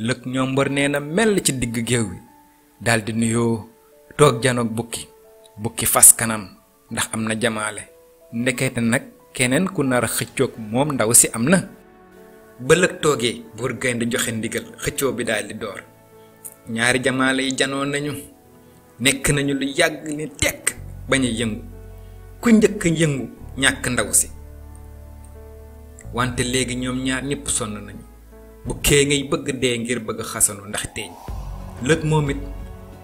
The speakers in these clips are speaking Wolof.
lëg ñombor nee na mel ci digg géew wi daldi nuyoo toog janoog bukki fas kanam ndax am na jamaale ndekete nag keneen ku nar a xëccoog moom ndaw si am na. ba lëg toogee buur gaynde joxe ndigal xëccoo bi daldi door ñaari jamaale yi janoo nañu nekk nañu lu yàgg ni tekk bañ a yëngu ku njëkk yëngu ñàkk ndaw si wante léegi ñoom ñaar ñëpp sonn nañu bukkee ngay bëgg dee ngir bëgg xasanu ndax teeñ lëg moom it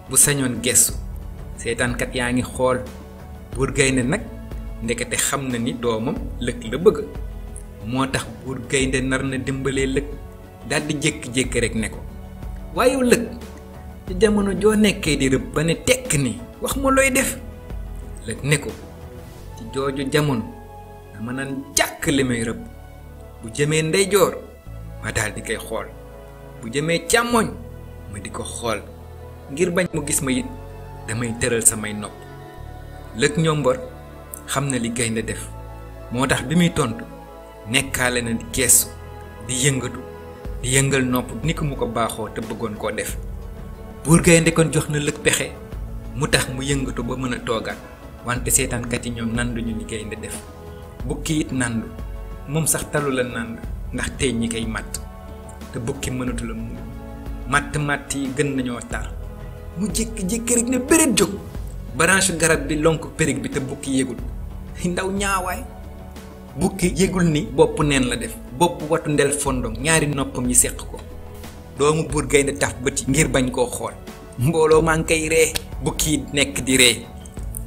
bu sañoon gestu seetaankat yaa ngi xool buur gaynde nag ndekete xam na ni doomam lëg la bëgg moo tax buur gaynde nar na dimbalee lëg daldi jékki-jékki rek ne ko waaye lëg ci jamono joo nekkee di rëbb ba ne tekk ni wax ma looy def lëg ne ko ci jooju jamono dama naan jàkk li may rëbb bu jëmee ndeyjoor ma daldi koy xool bu jëmee càmmoñ ma di ko xool ngir bañ mu gis ma it damay tëral samay nopp lëg ñombor xam na li gaynde def moo tax bi muy tontu nekkaale na di geesu di yëngatu di yëngal nopp ni ko mu ko baaxoo te bëggoon koo def buur gaynde kon jox na lëg pexe mu tax mu yëngatu ba mën a toogaat wante seetaankat yi ñoom nanduñu li gaynde def bukki it nandu moom sax talu la nànd ndax tey ñi koy màtt te bukki mënatu la mu màtt yi gën nañoo tar mu jékki-jékki rek ne béréb jóg branche garab bi lonk périg bi te bukki yégul ndaw ñaawaay bukki yégul ni bopp neen la def bopp watu ndel fondong ñaari noppam yi seq ko doomu buur gaynde taf bëti ngir bañ koo xool mbooloo maa ngi koy ree bukki nekk di ree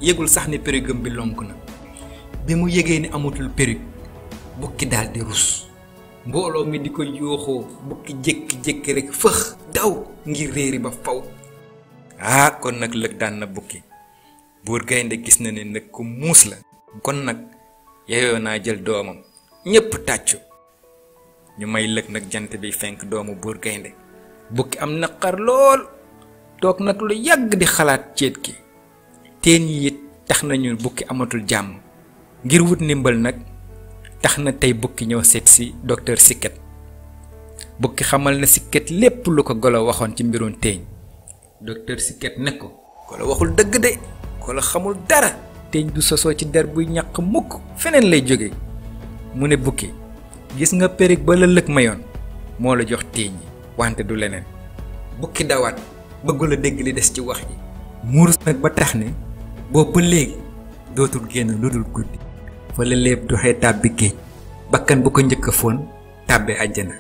yégul sax ne périgam bi lonk na bi mu yégee ni amatul périg bukki daal di rus mbooloo mi di ko yooxoo bukki jékki-jékki rek fëx daw ngir réeri ba faw kon nag lëg daan na bukki buur gaynde gis na ne nag ku muus la kon nag yeyoo naa jël doomam ñépp tàccu ñu may lëg nag jant bi fenk doomu buur gaynde bukki am naqar lool toog nag lu yàgg di xalaat ceet ki teen yi it tax nañu bukki amatul jàmm ngir wut ndimbal nag tax na tey bukki ñëw seet si docteur Siket bukki xamal na Siket lépp lu ko golo waxoon ci mbirum teeñ docteur Siket ne ko golo waxul dëgg de golo xamul dara teeñ du sosoo ci der buy ñaq mukk feneen lay jóge mu ne bukki gis nga périg ba la lëg mayoon moo la jox teeñ yi wante du leneen bukki dawaat bëggul a dégg li des ci wax ji muurus nag ba tax ne boobu ba léegi dootul génn lu dul guddi fa la léeb doxee tàbbi géej bakkan bu ko njëkk a foon tàbbe àjjana